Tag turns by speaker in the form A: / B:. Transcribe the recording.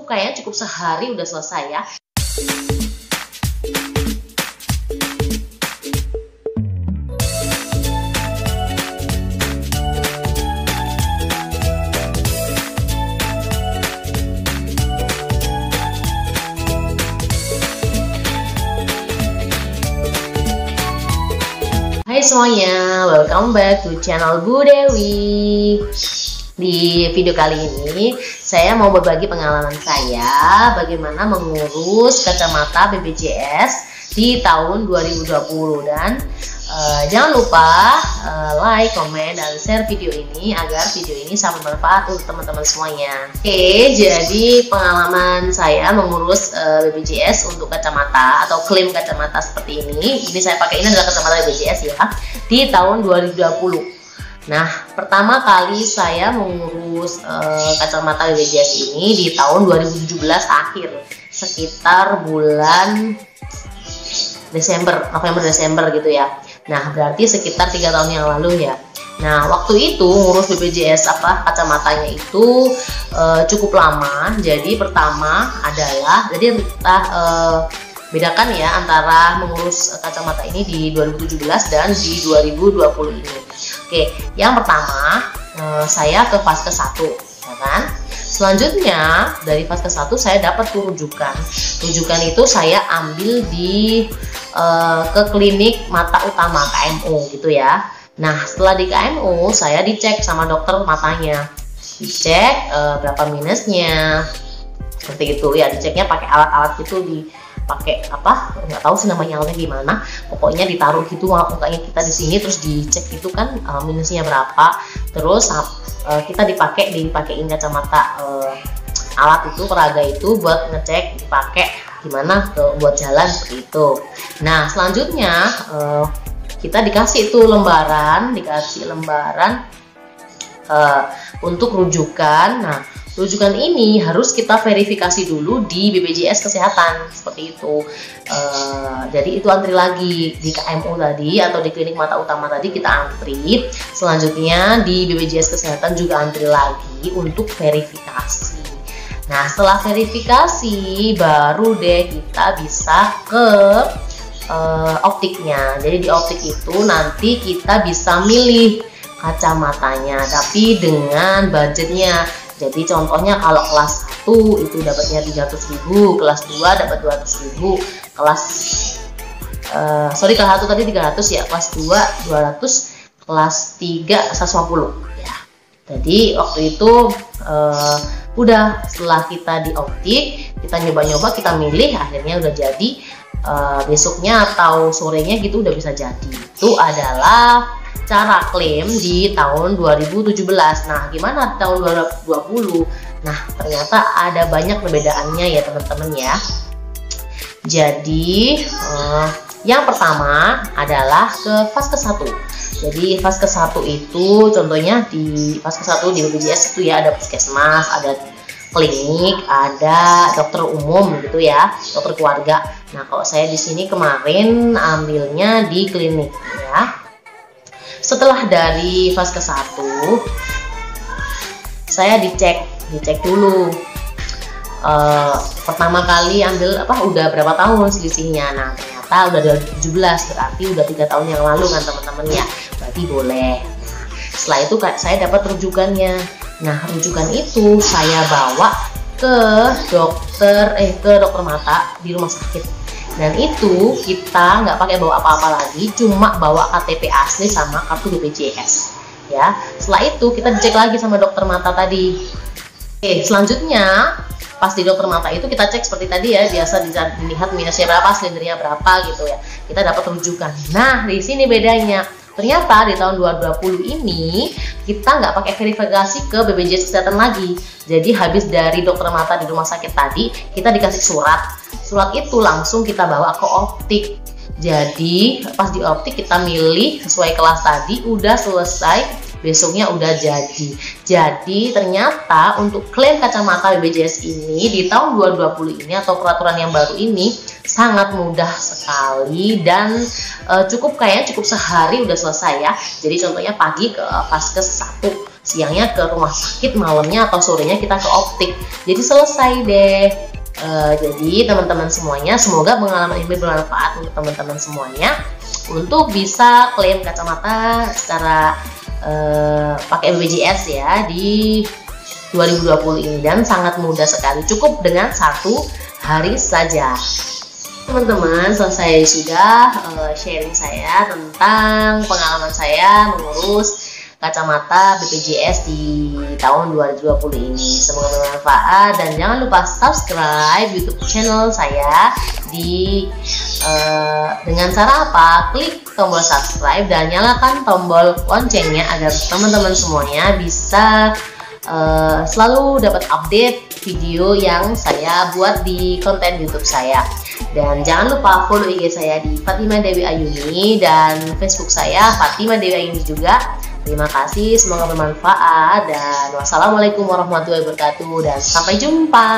A: kayaknya cukup sehari udah selesai ya. Hai semuanya, welcome back to channel Bu Dewi. Di video kali ini saya mau berbagi pengalaman saya bagaimana mengurus kacamata BPJS di tahun 2020 dan jangan lupa like, komen, dan share video ini agar video ini sangat bermanfaat untuk teman-teman semuanya. Oke, jadi pengalaman saya mengurus BPJS untuk kacamata atau klaim kacamata seperti ini. Ini saya pakai, ini adalah kacamata BPJS ya, di tahun 2020. Nah, pertama kali saya mengurus kacamata BPJS ini di tahun 2017 akhir, sekitar bulan November-Desember gitu ya. Nah, berarti sekitar 3 tahun yang lalu ya. Nah, waktu itu ngurus BPJS kacamatanya itu cukup lama. Jadi pertama adalah, jadi kita bedakan ya antara mengurus kacamata ini di 2017 dan di 2020 ini. Oke, yang pertama saya ke fase 1, ya kan? Selanjutnya dari fase 1 saya dapat rujukan. Rujukan itu saya ambil di ke klinik mata utama KMO gitu ya. Nah, setelah di KMO saya dicek sama dokter matanya. Dicek berapa minusnya. Seperti itu ya, diceknya pakai alat-alat gitu, pakai apa nggak tahu sih namanya alatnya gimana, pokoknya ditaruh gitu mukanya kita di sini terus dicek gitu kan minusnya berapa, terus kita dipakein kacamata alat itu, peraga itu buat ngecek dipakai gimana buat jalan seperti itu. Nah, selanjutnya kita dikasih lembaran untuk rujukan. Nah, rujukan ini harus kita verifikasi dulu di BPJS Kesehatan seperti itu. Jadi itu antri lagi di KMO tadi atau di klinik mata utama tadi kita antri. Selanjutnya di BPJS Kesehatan juga antri lagi untuk verifikasi. Nah, setelah verifikasi baru deh kita bisa ke optiknya. Jadi di optik itu nanti kita bisa milih kacamatanya, tapi dengan budgetnya. Jadi contohnya kalau kelas 1 itu dapatnya 300.000, kelas 2 dapat 200.000, kelas 1 tadi 300 ya, kelas 2 200, kelas 3 150 ya. Jadi waktu itu udah setelah kita di optik, kita nyoba-nyoba, kita milih, akhirnya udah jadi. Besoknya atau sorenya gitu udah bisa jadi. Itu adalah cara klaim di tahun 2017. Nah, gimana di tahun 2020? Nah, ternyata ada banyak perbedaannya ya teman-teman ya. Jadi yang pertama adalah ke fase 1. Jadi fase 1 itu contohnya di fase 1 di BPJS itu ya ada puskesmas, ada klinik, ada dokter umum gitu ya, dokter keluarga. Nah, kalau saya di sini kemarin ambilnya di klinik ya. Setelah dari fase 1 saya dicek dulu. Pertama kali ambil udah berapa tahun selisihnya. Nah, ternyata udah 2017, berarti udah 3 tahun yang lalu kan teman-teman ya, berarti boleh. Nah, setelah itu saya dapat rujukannya. Nah, rujukan itu saya bawa ke dokter mata di rumah sakit. Dan itu kita nggak pakai bawa apa-apa lagi, cuma bawa KTP asli sama kartu BPJS ya. Setelah itu kita dicek lagi sama dokter mata tadi. Oke, selanjutnya pas di dokter mata itu kita cek seperti tadi ya, biasa dilihat minusnya berapa, silindernya berapa gitu ya. Kita dapat rujukan. Nah, di sini bedanya. Ternyata di tahun 2020 ini kita nggak pakai verifikasi ke BPJS Kesehatan lagi. Jadi habis dari dokter mata di rumah sakit tadi, kita dikasih surat. Surat itu langsung kita bawa ke optik. Jadi pas di optik kita milih sesuai kelas tadi, udah selesai, besoknya udah jadi. Jadi ternyata untuk klaim kacamata BPJS ini di tahun 2020 ini atau peraturan yang baru ini sangat mudah sekali dan cukup sehari udah selesai ya. Jadi contohnya pagi ke fase 1 siangnya ke rumah sakit, malamnya atau sorenya kita ke optik. Jadi selesai deh. Jadi teman-teman semuanya, semoga pengalaman ini bermanfaat untuk teman-teman semuanya untuk bisa klaim kacamata secara pakai BPJS ya di 2020 ini, dan sangat mudah sekali, cukup dengan 1 hari saja. Teman-teman, selesai sudah sharing saya tentang pengalaman saya mengurus kacamata BPJS di tahun 2020 ini. Semoga bermanfaat, dan jangan lupa subscribe YouTube channel saya dengan cara apa? Klik tombol subscribe dan nyalakan tombol loncengnya agar teman-teman semuanya bisa selalu dapat update video yang saya buat di konten YouTube saya. Dan jangan lupa follow IG saya di Fatima Dewi Ayuni dan Facebook saya Fatima Dewi Ayuni juga. Terima kasih, semoga bermanfaat, dan wassalamualaikum warahmatullahi wabarakatuh, dan sampai jumpa.